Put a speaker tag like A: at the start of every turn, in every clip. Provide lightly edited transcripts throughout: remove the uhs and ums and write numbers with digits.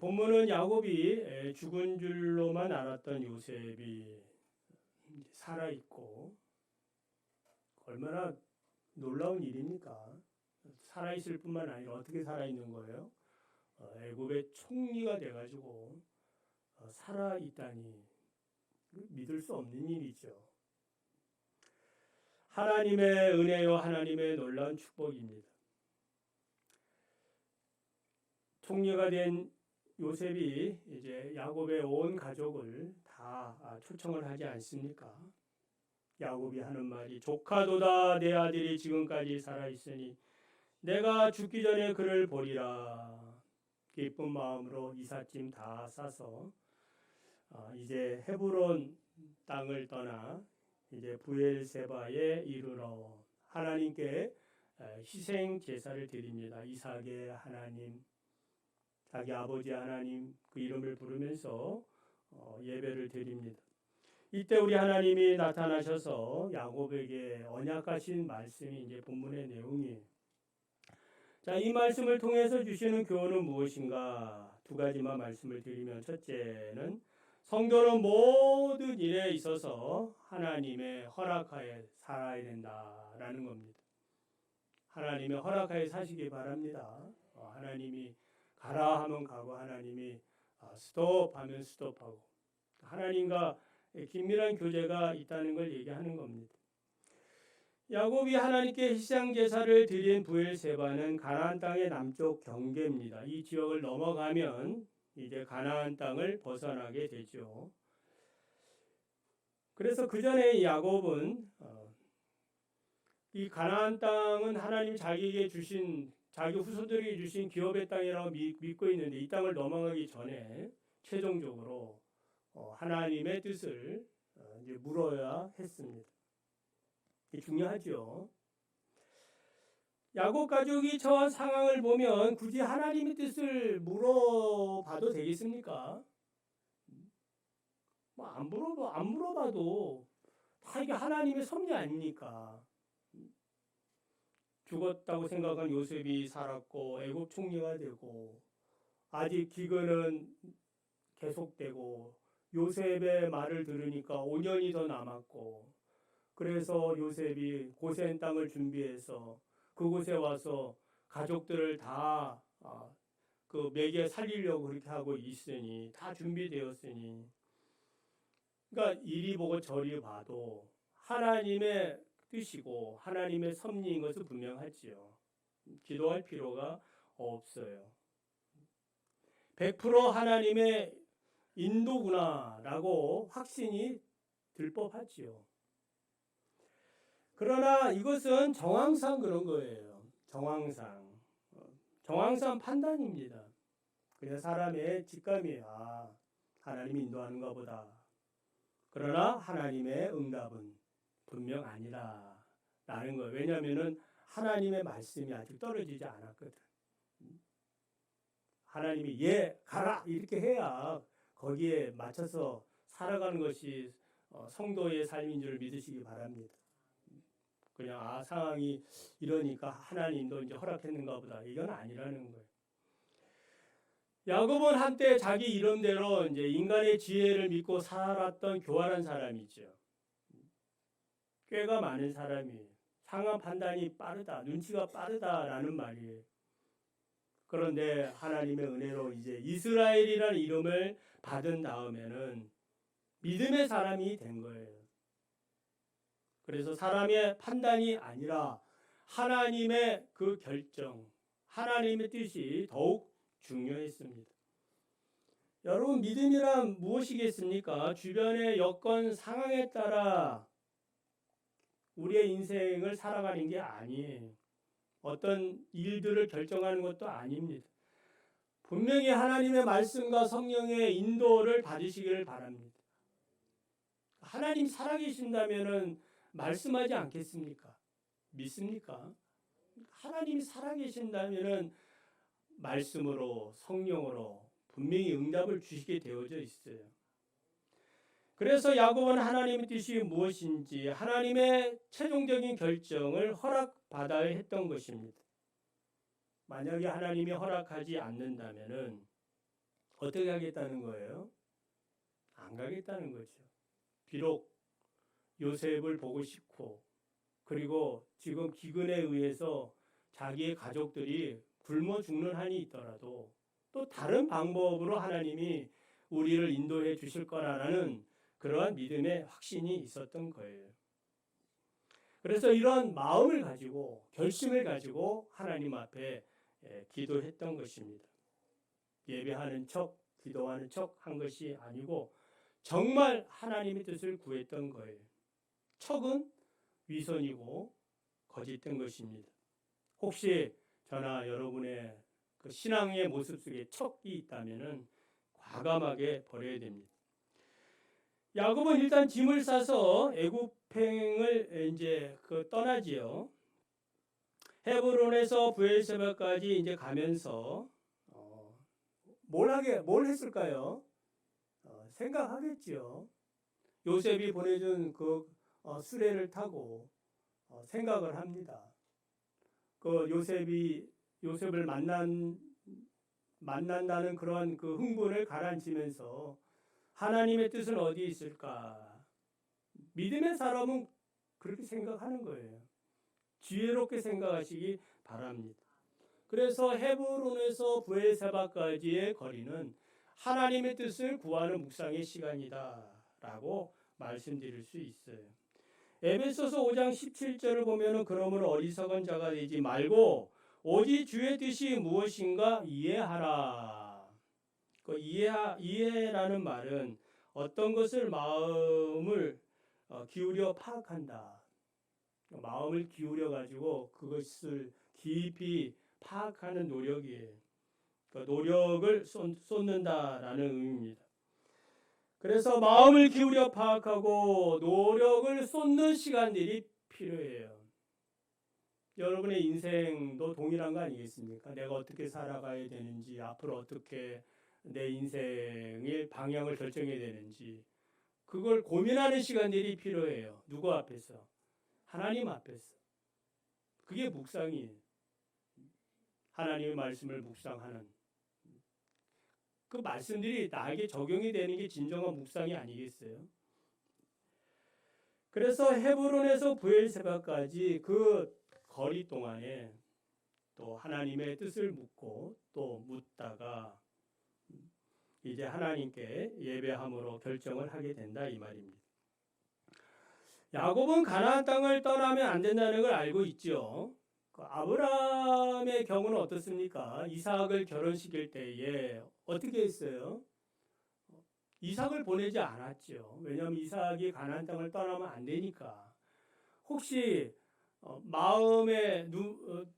A: 본문은 야곱이 죽은 줄로만 알았던 요셉이 살아있고, 얼마나 놀라운 일입니까? 살아있을 뿐만 아니라 어떻게 살아있는 거예요? 애굽의 총리가 돼가지고 살아있다니 믿을 수 없는 일이죠. 하나님의 은혜요, 하나님의 놀라운 축복입니다. 총리가 된 요셉이 이제 야곱의 온 가족을 다 초청을 하지 않습니까? 야곱이 하는 말이 조카도다 내 아들이 지금까지 살아있으니 내가 죽기 전에 그를 보리라. 기쁜 마음으로 이삿짐 다 싸서 이제 헤브론 땅을 떠나 이제 브엘세바에 이르러 하나님께 희생 제사를 드립니다. 이삭의 하나님, 자기 아버지 하나님 그 이름을 부르면서 예배를 드립니다. 이때 우리 하나님이 나타나셔서 야곱에게 언약하신 말씀이 이제 본문의 내용이에요. 자, 이 말씀을 통해서 주시는 교훈은 무엇인가? 두 가지만 말씀을 드리면, 첫째는 성도는 모든 일에 있어서 하나님의 허락하에 살아야 된다라는 겁니다. 하나님의 허락하에 사시기 바랍니다. 하나님이 가라 하면 가고, 하나님이 스톱 하면 스톱하고, 하나님과 긴밀한 교제가 있다는 걸 얘기하는 겁니다. 야곱이 하나님께 희생 제사를 드린 브엘세바는 가나안 땅의 남쪽 경계입니다. 이 지역을 넘어가면 이제 가나안 땅을 벗어나게 되죠. 그래서 그 전에 야곱은 이 가나안 땅은 하나님 자기에게 주신, 자기 후손들에게 주신 기업의 땅이라고 믿고 있는데, 이 땅을 넘어가기 전에 최종적으로 하나님의 뜻을 이제 물어야 했습니다. 중요하죠. 야곱 가족이 처한 상황을 보면 굳이 하나님의 뜻을 물어봐도 되겠습니까? 안 물어봐도 다 이게 하나님의 섭리 아닙니까? 죽었다고 생각한 요셉이 살았고 애굽 총리가 되고 아직 기근은 계속되고 요셉의 말을 들으니까 5년이 더 남았고, 그래서 요셉이 고센 땅을 준비해서 그곳에 와서 가족들을 다 그 먹여 살리려고 그렇게 하고 있으니, 다 준비되었으니, 그러니까 이리 보고 저리 봐도 하나님의 뜻이고 하나님의 섭리인 것은 분명하지요. 기도할 필요가 없어요. 100% 하나님의 인도구나라고 확신이 들 법하지요. 그러나 이것은 정황상 그런 거예요. 정황상 판단입니다. 그냥 사람의 직감이에요. 하나님이 인도하는가 보다. 그러나 하나님의 응답은 분명 아니라 라는 거예요. 왜냐하면 하나님의 말씀이 아직 떨어지지 않았거든. 하나님이 가라 이렇게 해야 거기에 맞춰서 살아가는 것이 성도의 삶인 줄 믿으시기 바랍니다. 그냥 상황이 이러니까 하나님도 이제 허락했는가 보다, 이건 아니라는 거예요. 야곱은 한때 자기 이름대로 이제 인간의 지혜를 믿고 살았던 교활한 사람이죠. 꾀가 많은 사람이에요. 상황 판단이 빠르다, 눈치가 빠르다라는 말이에요. 그런데 하나님의 은혜로 이제 이스라엘이라는 이름을 받은 다음에는 믿음의 사람이 된 거예요. 그래서 사람의 판단이 아니라 하나님의 그 결정, 하나님의 뜻이 더욱 중요했습니다. 여러분, 믿음이란 무엇이겠습니까? 주변의 여건, 상황에 따라 우리의 인생을 살아가는 게 아니에요. 어떤 일들을 결정하는 것도 아닙니다. 분명히 하나님의 말씀과 성령의 인도를 받으시기를 바랍니다. 하나님 살아계신다면 말씀하지 않겠습니까? 믿습니까? 하나님이 살아계신다면 말씀으로, 성령으로 분명히 응답을 주시게 되어져 있어요. 그래서 야곱은 하나님의 뜻이 무엇인지 하나님의 최종적인 결정을 허락받아야 했던 것입니다. 만약에 하나님이 허락하지 않는다면 어떻게 하겠다는 거예요? 안 가겠다는 거죠. 비록 요셉을 보고 싶고, 그리고 지금 기근에 의해서 자기의 가족들이 굶어 죽는 한이 있더라도 또 다른 방법으로 하나님이 우리를 인도해 주실 거라는 그러한 믿음의 확신이 있었던 거예요. 그래서 이런 마음을 가지고 결심을 가지고 하나님 앞에 기도했던 것입니다. 예배하는 척, 기도하는 척 한 것이 아니고 정말 하나님의 뜻을 구했던 거예요. 척은 위선이고 거짓된 것입니다. 혹시 저나 여러분의 그 신앙의 모습 속에 척이 있다면은 과감하게 버려야 됩니다. 야곱은 일단 짐을 싸서 애굽행을 이제 떠나지요. 헤브론에서 브엘세바까지 이제 가면서 뭘 했을까요? 생각하겠지요. 요셉이 보내준 그 수레를 타고 생각을 합니다. 그 요셉을 만난다는 그런 그 흥분을 가라앉히면서 하나님의 뜻은 어디 있을까? 믿음의 사람은 그렇게 생각하는 거예요. 지혜롭게 생각하시기 바랍니다. 그래서 헤브론에서 브엘세바까지의 거리는 하나님의 뜻을 구하는 묵상의 시간이다라고 말씀드릴 수 있어요. 에베소서 5장 17절을 보면은 그러므로 어리석은 자가 되지 말고 오직 주의 뜻이 무엇인가 이해하라. 그 이해라는 말은 어떤 것을 마음을 기울여 파악한다. 마음을 기울여 가지고 그것을 깊이 파악하는 노력이에요. 그 노력을 쏟는다라는 의미입니다. 그래서 마음을 기울여 파악하고 노력을 쏟는 시간들이 필요해요. 여러분의 인생도 동일한 거 아니겠습니까? 내가 어떻게 살아가야 되는지, 앞으로 어떻게 내 인생의 방향을 결정해야 되는지, 그걸 고민하는 시간들이 필요해요. 누구 앞에서? 하나님 앞에서. 그게 묵상이에요. 하나님의 말씀을 묵상하는 그 말씀들이 나에게 적용이 되는 게 진정한 묵상이 아니겠어요? 그래서 헤브론에서 브엘세바까지 그 거리 동안에 또 하나님의 뜻을 묻고 또 묻다가 이제 하나님께 예배함으로 결정을 하게 된다 이 말입니다. 야곱은 가나안 땅을 떠나면 안 된다는 걸 알고 있죠. 아브라함의 경우는 어떻습니까? 이삭을 결혼시킬 때에 어떻게 했어요? 이삭을 보내지 않았죠. 왜냐하면 이삭이 가나안 땅을 떠나면 안 되니까. 혹시 마음에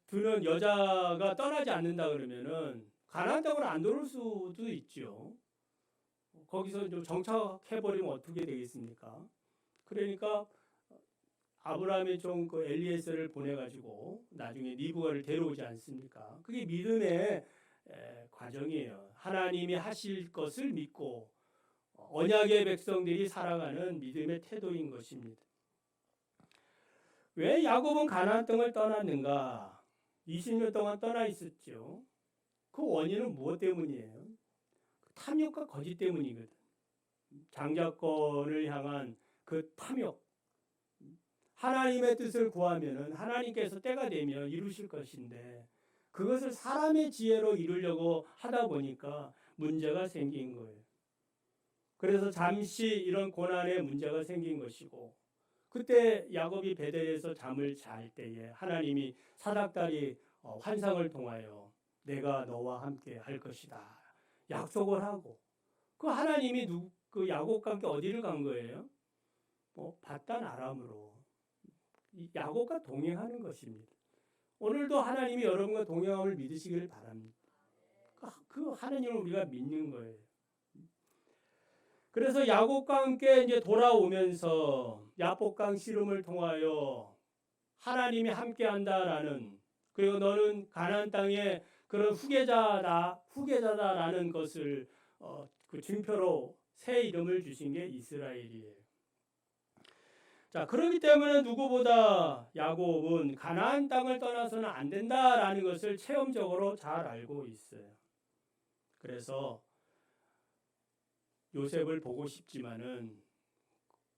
A: 드는 여자가 떠나지 않는다 그러면은 가나안 땅으로 안 들어올 수도 있죠. 거기서 좀 정착해버리면 어떻게 되겠습니까? 그러니까 아브라함이 좀 그 엘리에셀을 보내가지고 나중에 니브가를 데려오지 않습니까? 그게 믿음의 과정이에요. 하나님이 하실 것을 믿고 언약의 백성들이 살아가는 믿음의 태도인 것입니다. 왜 야곱은 가나안 땅을 떠났는가? 20년 동안 떠나 있었죠. 그 원인은 무엇 때문이에요? 탐욕과 거짓 때문이거든. 장자권을 향한 그 탐욕. 하나님의 뜻을 구하면은 하나님께서 때가 되면 이루실 것인데 그것을 사람의 지혜로 이루려고 하다 보니까 문제가 생긴 거예요. 그래서 잠시 이런 고난의 문제가 생긴 것이고 그때 야곱이 베델에서 잠을 잘 때에 하나님이 사닥다리 환상을 통하여 내가 너와 함께 할 것이다 약속을 하고 그 하나님이 그 야곱과 함께 어디를 간 거예요? 바단 아람으로 야곱과 동행하는 것입니다. 오늘도 하나님이 여러분과 동행함을 믿으시기를 바랍니다. 그 하나님을 우리가 믿는 거예요. 그래서 야곱과 함께 이제 돌아오면서 야복강 씨름을 통하여 하나님이 함께한다라는 그리고 너는 가나안 땅의 그런 후계자다라는 것을 그 증표로 새 이름을 주신 게 이스라엘이에요. 자, 그렇기 때문에 누구보다 야곱은 가나안 땅을 떠나서는 안 된다라는 것을 체험적으로 잘 알고 있어요. 그래서 요셉을 보고 싶지만은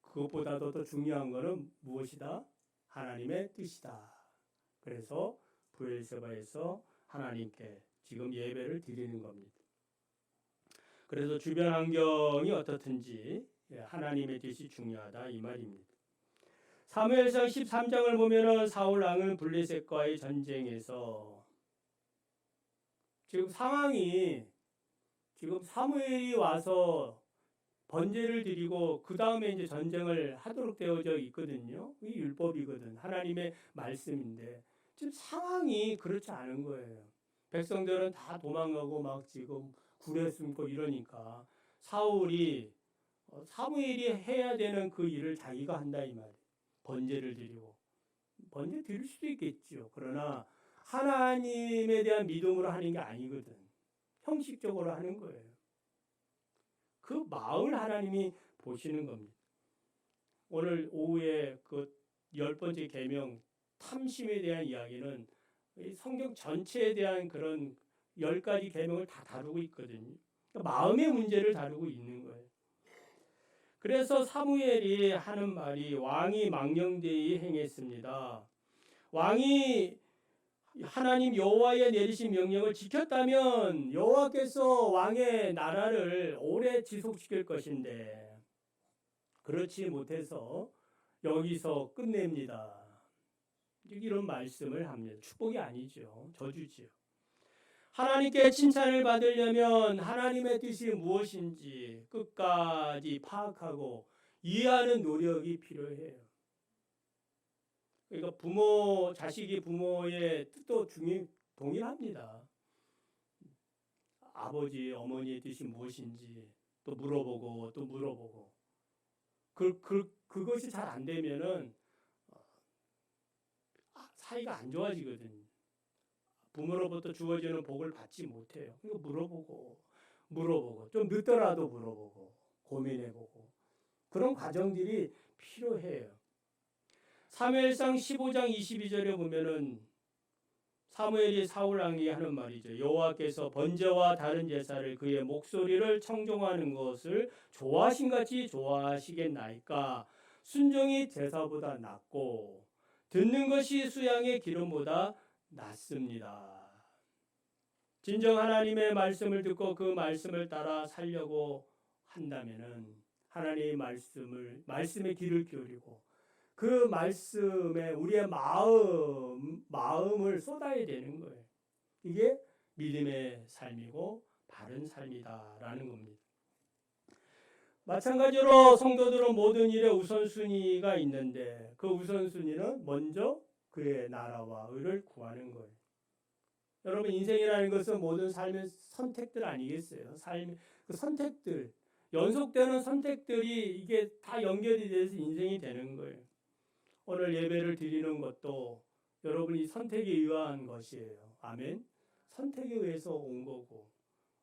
A: 그것보다도 더 중요한 것은 무엇이다? 하나님의 뜻이다. 그래서 브엘세바에서 하나님께 지금 예배를 드리는 겁니다. 그래서 주변 환경이 어떻든지 하나님의 뜻이 중요하다 이 말입니다. 사무엘상 13장을 보면은 사울 왕은 블레셋과의 전쟁에서 지금 상황이 지금 사무엘이 와서 번제를 드리고 그 다음에 이제 전쟁을 하도록 되어져 있거든요. 이 율법이거든. 하나님의 말씀인데 지금 상황이 그렇지 않은 거예요. 백성들은 다 도망가고 막 지금 굴에 숨고 이러니까 사울이 사무엘이 해야 되는 그 일을 자기가 한다 이 말이에요. 번제를 드리고 번제 드릴 수도 있겠죠. 그러나 하나님에 대한 믿음으로 하는 게 아니거든. 형식적으로 하는 거예요. 그 마음을 하나님이 보시는 겁니다. 오늘 오후에 그 10번째 계명 탐심에 대한 이야기는 성경 전체에 대한 그런 10가지 계명을 다 다루고 있거든요. 그러니까 마음의 문제를 다루고 있는 거예요. 그래서 사무엘이 하는 말이 왕이 망령되이 행했습니다. 왕이 하나님 여호와의 내리신 명령을 지켰다면 여호와께서 왕의 나라를 오래 지속시킬 것인데 그렇지 못해서 여기서 끝냅니다. 이런 말씀을 합니다. 축복이 아니죠. 저주지요. 하나님께 칭찬을 받으려면 하나님의 뜻이 무엇인지 끝까지 파악하고 이해하는 노력이 필요해요. 그러니까 자식이 부모의 뜻도 동일합니다. 아버지, 어머니의 뜻이 무엇인지 또 물어보고 또 물어보고 그것이 잘 안 되면은 사이가 안 좋아지거든요. 부모로부터 주어지는 복을 받지 못해요. 그러니까 물어보고 좀 늦더라도 물어보고 고민해보고 그런 과정들이 필요해요. 사무엘상 15장 22절에 보면은 사무엘이 사울 왕에게 하는 말이죠. 여호와께서 번제와 다른 제사를 그의 목소리를 청종하는 것을 좋아하신같이 좋아하시겠나이까. 순종이 제사보다 낫고 듣는 것이 수양의 기름보다 낫습니다. 진정 하나님의 말씀을 듣고 그 말씀을 따라 살려고 한다면은 하나님의 말씀에 귀를 기울이고 그 말씀에 우리의 마음을 쏟아야 되는 거예요. 이게 믿음의 삶이고 바른 삶이다라는 겁니다. 마찬가지로 성도들은 모든 일에 우선순위가 있는데 그 우선순위는 먼저 그의 나라와 의를 구하는 거예요. 여러분 인생이라는 것은 모든 삶의 선택들 아니겠어요? 삶의 그 선택들, 연속되는 선택들이 이게 다 연결이 돼서 인생이 되는 거예요. 오늘 예배를 드리는 것도 여러분이 선택에 의한 것이에요. 아멘. 선택에 의해서 온 거고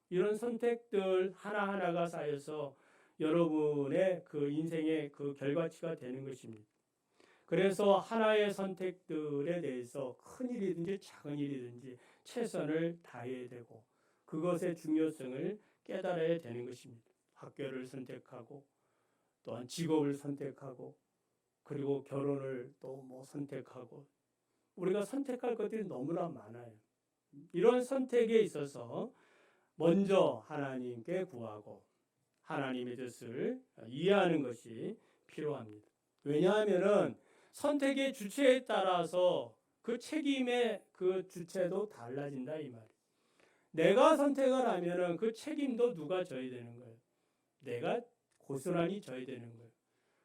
A: 이런 선택들 하나하나가 쌓여서 여러분의 그 인생의 그 결과치가 되는 것입니다. 그래서 하나의 선택들에 대해서 큰 일이든지 작은 일이든지 최선을 다해야 되고 그것의 중요성을 깨달아야 되는 것입니다. 학교를 선택하고 또한 직업을 선택하고 그리고 결혼을 또 뭐 선택하고 우리가 선택할 것들이 너무나 많아요. 이런 선택에 있어서 먼저 하나님께 구하고 하나님의 뜻을 이해하는 것이 필요합니다. 왜냐하면은 선택의 주체에 따라서 그 책임의 그 주체도 달라진다 이 말이에요. 내가 선택을 하면은 그 책임도 누가 져야 되는 거예요. 내가 고스란히 져야 되는 거예요.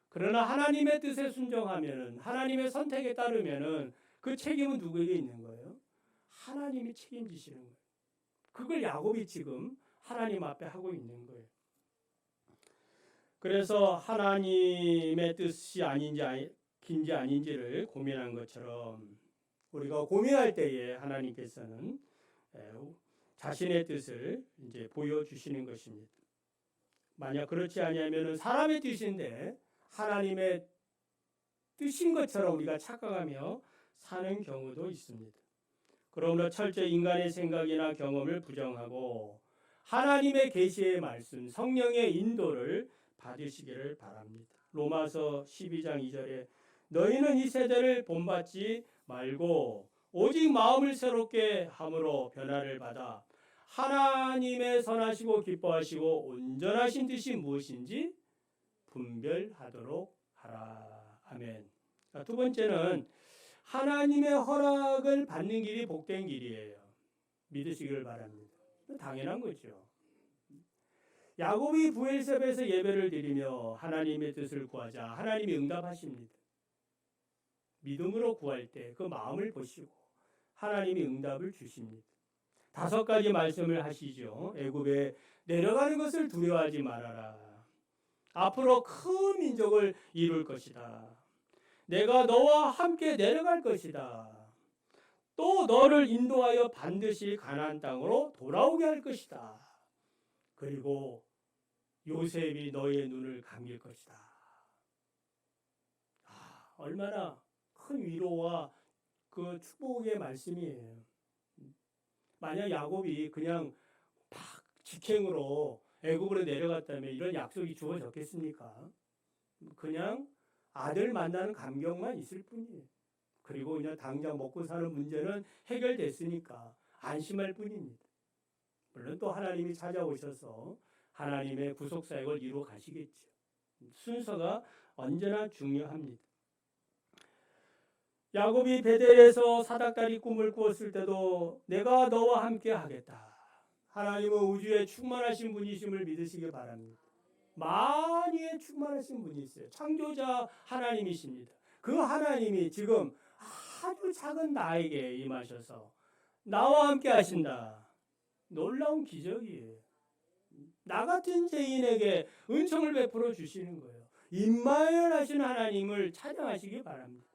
A: 그러나 하나님의 뜻에 순종하면은 하나님의 선택에 따르면은 그 책임은 누구에게 있는 거예요? 하나님이 책임지시는 거예요. 그걸 야곱이 지금 하나님 앞에 하고 있는 거예요. 그래서 하나님의 뜻이 긴지 아닌지를 고민한 것처럼 우리가 고민할 때에 하나님께서는 자신의 뜻을 이제 보여주시는 것입니다. 만약 그렇지 아니하면은 사람의 뜻인데 하나님의 뜻인 것처럼 우리가 착각하며 사는 경우도 있습니다. 그러므로 철저히 인간의 생각이나 경험을 부정하고 하나님의 계시의 말씀, 성령의 인도를 받으시기를 바랍니다. 로마서 12장 2절에 너희는 이 세대를 본받지 말고 오직 마음을 새롭게 함으로 변화를 받아 하나님의 선하시고 기뻐하시고 온전하신 뜻이 무엇인지 분별하도록 하라. 아멘. 두 번째는 하나님의 허락을 받는 길이 복된 길이에요. 믿으시기를 바랍니다. 당연한 거죠. 야곱이 부엘세바에서 예배를 드리며 하나님의 뜻을 구하자 하나님이 응답하십니다. 믿음으로 구할 때 그 마음을 보시고 하나님이 응답을 주십니다. 5가지 말씀을 하시죠. 애굽에 내려가는 것을 두려워하지 말아라. 앞으로 큰 민족을 이룰 것이다. 내가 너와 함께 내려갈 것이다. 또 너를 인도하여 반드시 가나안 땅으로 돌아오게 할 것이다. 그리고 요셉이 너의 눈을 감길 것이다. 얼마나 큰 위로와 그 축복의 말씀이에요. 만약 야곱이 그냥 막 직행으로 애굽으로 내려갔다면 이런 약속이 주어졌겠습니까? 그냥 아들 만나는 감격만 있을 뿐이에요. 그리고 그냥 당장 먹고 사는 문제는 해결됐으니까 안심할 뿐입니다. 물론 또 하나님이 찾아오셔서 하나님의 구속사역을 이루어 가시겠죠. 순서가 언제나 중요합니다. 야곱이 베델에서 사닥다리 꿈을 꾸었을 때도 내가 너와 함께 하겠다. 하나님은 우주에 충만하신 분이심을 믿으시기 바랍니다. 만유에 충만하신 분이 있어요. 창조자 하나님이십니다. 그 하나님이 지금 아주 작은 나에게 임하셔서 나와 함께 하신다. 놀라운 기적이에요. 나 같은 죄인에게 은총을 베풀어 주시는 거예요. 임마누엘 하신 하나님을 찬양하시기 바랍니다.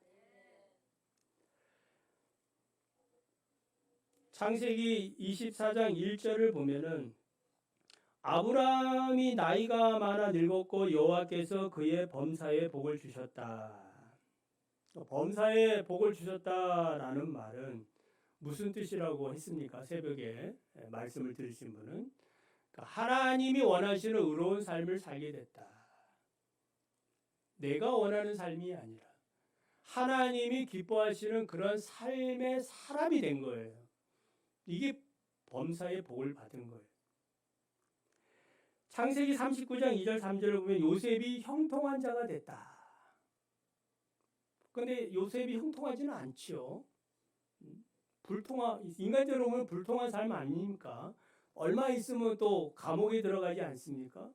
A: 창세기 24장 1절을 보면은 아브라함이 나이가 많아 늙었고 여호와께서 그의 범사에 복을 주셨다. 범사에 복을 주셨다라는 말은 무슨 뜻이라고 했습니까? 새벽에 말씀을 들으신 분은 하나님이 원하시는 의로운 삶을 살게 됐다. 내가 원하는 삶이 아니라 하나님이 기뻐하시는 그런 삶의 사람이 된 거예요. 이게 범사의 복을 받은 거예요. 창세기 39장 2절 3절을 보면 요셉이 형통한 자가 됐다. 그런데 요셉이 형통하지는 않죠. 인간적으로 보면 불통한 삶 아닙니까? 얼마 있으면 또 감옥에 들어가지 않습니까?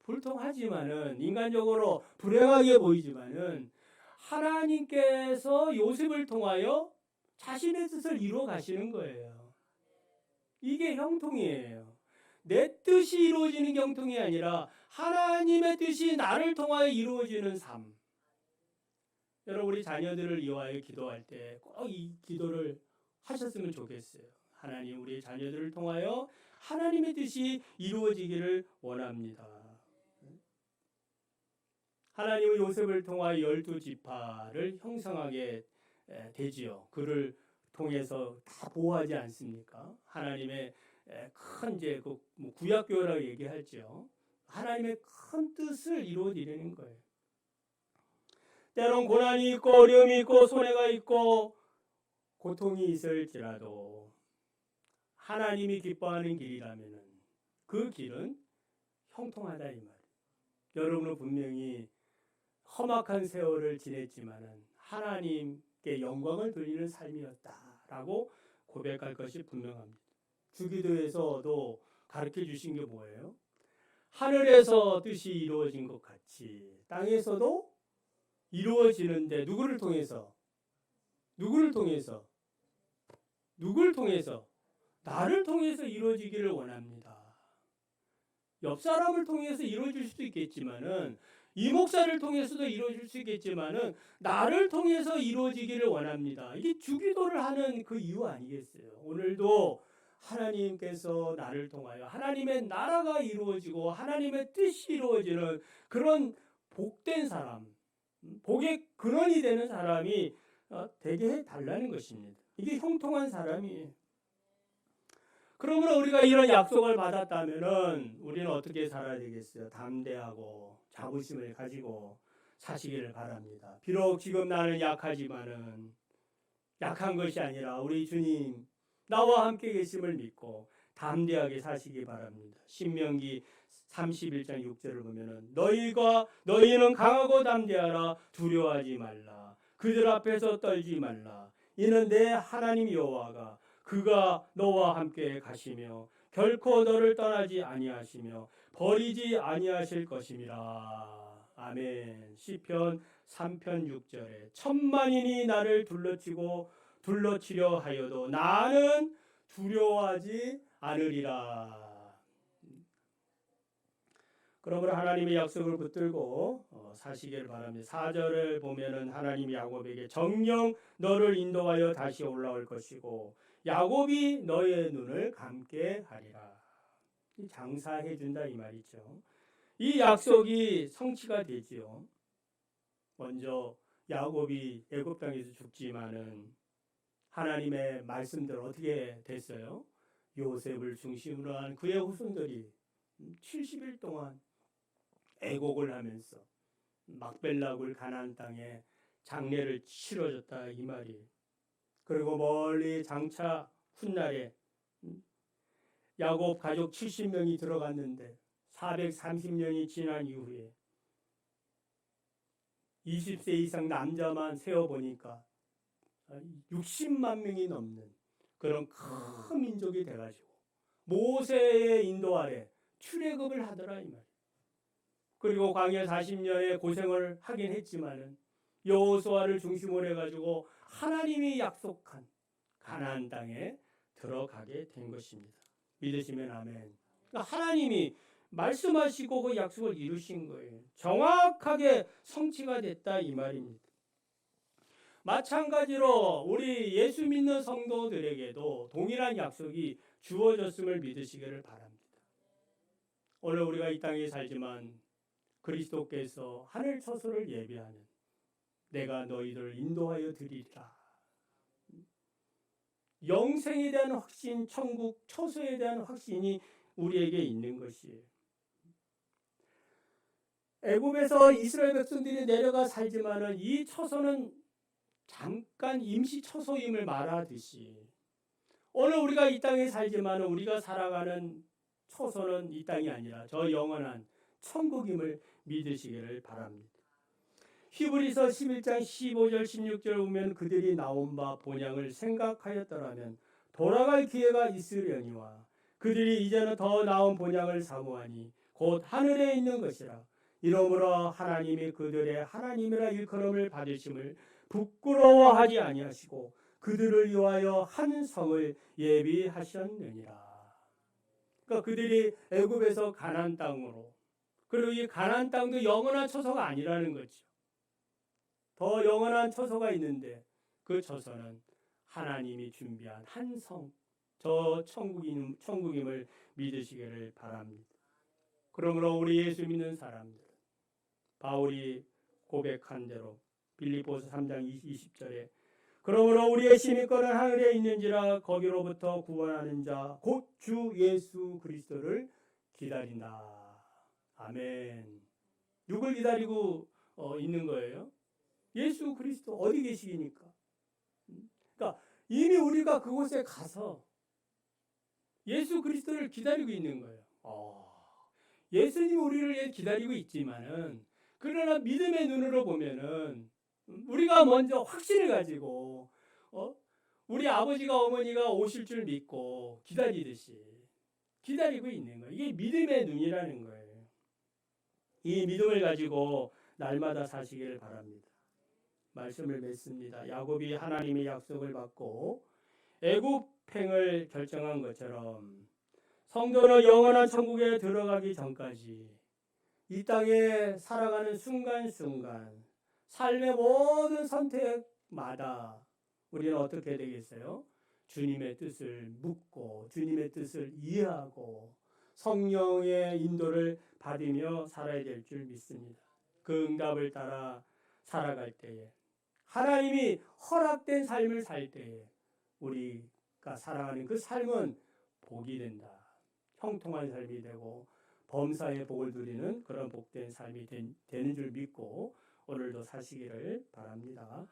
A: 불통하지만은 인간적으로 불행하게 보이지만은 하나님께서 요셉을 통하여 자신의 뜻을 이루어 가시는 거예요. 이게 형통이에요. 내 뜻이 이루어지는 형통이 아니라 하나님의 뜻이 나를 통하여 이루어지는 삶. 여러분 우리 자녀들을 위하여 기도할 때 꼭 이 기도를 하셨으면 좋겠어요. 하나님 우리 자녀들을 통하여 하나님의 뜻이 이루어지기를 원합니다. 하나님은 요셉을 통하여 12지파를 형성하게 되지요. 그를 통해서 다 보호하지 않습니까? 하나님의 큰 이제 그 구약교회라고 얘기하죠. 하나님의 큰 뜻을 이루어드리는 거예요. 때론 고난이 있고 어려움이 있고 손해가 있고 고통이 있을지라도 하나님이 기뻐하는 길이라면 그 길은 형통하다 이 말이에요. 여러분은 분명히 험악한 세월을 지냈지만은 하나님께 영광을 돌리는 삶이었다라고 고백할 것이 분명합니다. 주기도에서도 가르쳐 주신 게 뭐예요? 하늘에서 뜻이 이루어진 것 같이 땅에서도 이루어지는데 누구를 통해서? 누구를 통해서? 누구를 통해서? 나를 통해서 이루어지기를 원합니다. 옆 사람을 통해서 이루어질 수도 있겠지만은 이 목사를 통해서도 이루어질 수 있겠지만은 나를 통해서 이루어지기를 원합니다. 이게 주기도를 하는 그 이유 아니겠어요? 오늘도 하나님께서 나를 통하여 하나님의 나라가 이루어지고 하나님의 뜻이 이루어지는 그런 복된 사람, 복의 근원이 되는 사람이 되게 해달라는 것입니다. 이게 형통한 사람이에요. 그러므로 우리가 이런 약속을 받았다면은 우리는 어떻게 살아야 되겠어요? 담대하고 자부심을 가지고 사시기를 바랍니다. 비록 지금 나는 약하지만은 약한 것이 아니라 우리 주님 나와 함께 계심을 믿고 담대하게 사시기 바랍니다. 신명기 31장 6절을 보면은 너희는 강하고 담대하라 두려워하지 말라 그들 앞에서 떨지 말라 이는 내 하나님 여호와가 그가 너와 함께 가시며 결코 너를 떠나지 아니하시며 버리지 아니하실 것임이라. 아멘. 시편 3편 6절에 천만인이 나를 둘러치려 하여도 나는 두려워하지 않으리라. 그러므로 하나님의 약속을 붙들고 사시기를 바랍니다. 4절을 보면은 하나님이 야곱에게 정녕 너를 인도하여 다시 올라올 것이고 야곱이 너의 눈을 감게 하리라. 장사해 준다 이 말이죠. 이 약속이 성취가 되지요. 먼저 야곱이 애굽 땅에서 죽지만은 하나님의 말씀대로 어떻게 됐어요? 요셉을 중심으로 한 그의 후손들이 70일 동안 애곡을 하면서 막벨라굴 가나안 땅에 장례를 치러줬다 이 말이에요. 그리고 멀리 장차 훗날에 야곱 가족 70명이 들어갔는데 430년이 지난 이후에 20세 이상 남자만 세어보니까 60만 명이 넘는 그런 큰 민족이 돼가지고 모세의 인도 아래 출애굽을 하더라 이 말이에요. 그리고 광야 40년의 고생을 하긴 했지만은 여호수아를 중심으로 해가지고 하나님이 약속한 가나안 땅에 들어가게 된 것입니다. 믿으시면 아멘. 그러니까 하나님이 말씀하시고 그 약속을 이루신 거예요. 정확하게 성취가 됐다 이 말입니다. 마찬가지로 우리 예수 믿는 성도들에게도 동일한 약속이 주어졌음을 믿으시기를 바랍니다. 오늘 우리가 이 땅에 살지만 그리스도께서 하늘 처소를 예비하는 내가 너희를 인도하여 드리리라. 영생에 대한 확신, 천국 처소에 대한 확신이 우리에게 있는 것이에요. 애굽에서 이스라엘 백성들이 내려가 살지만은 이 처소는 잠깐 임시 처소임을 말하듯이 오늘 우리가 이 땅에 살지만은 우리가 살아가는 처소는 이 땅이 아니라 저 영원한 천국임을 믿으시기를 바랍니다. 히브리서 11장 15절 16절 보면 그들이 나온 바 본향을 생각하였더라면 돌아갈 기회가 있으려니와 그들이 이제는 더 나은 본향을 사모하니 곧 하늘에 있는 것이라. 이러므로 하나님이 그들의 하나님이라 일컬음을 받으심을 부끄러워하지 아니하시고 그들을 위하여 한 성을 예비하셨느니라. 그러니까 그들이 애굽에서 가나안 땅으로, 그리고 이 가나안 땅도 영원한 처소가 아니라는 거죠. 더 영원한 처소가 있는데 그 처소는 하나님이 준비한 한 성, 저 천국임을 믿으시기를 바랍니다. 그러므로 우리 예수 믿는 사람들, 바울이 고백한 대로 빌립보서 3장 20절에 그러므로 우리의 시민권은 하늘에 있는지라 거기로부터 구원하는 자 곧 주 예수 그리스도를 기다린다. 아멘. 누굴 기다리고 있는 거예요? 예수 그리스도 어디 계시니까? 그러니까 이미 우리가 그곳에 가서 예수 그리스도를 기다리고 있는 거예요. 예수님이 우리를 기다리고 있지만은 그러나 믿음의 눈으로 보면은 우리가 먼저 확신을 가지고 우리 아버지가 어머니가 오실 줄 믿고 기다리듯이 기다리고 있는 거예요. 이게 믿음의 눈이라는 거예요. 이 믿음을 가지고 날마다 사시기를 바랍니다. 말씀을 맺습니다. 야곱이 하나님의 약속을 받고 애굽행을 결정한 것처럼 성도는 영원한 천국에 들어가기 전까지 이 땅에 살아가는 순간순간 삶의 모든 선택마다 우리는 어떻게 되겠어요? 주님의 뜻을 묻고 주님의 뜻을 이해하고 성령의 인도를 받으며 살아야 될 줄 믿습니다. 그 응답을 따라 살아갈 때에 하나님이 허락된 삶을 살 때에 우리가 살아가는 그 삶은 복이 된다. 형통한 삶이 되고 범사의 복을 누리는 그런 복된 삶이 되는 줄 믿고 오늘도 사시기를 바랍니다.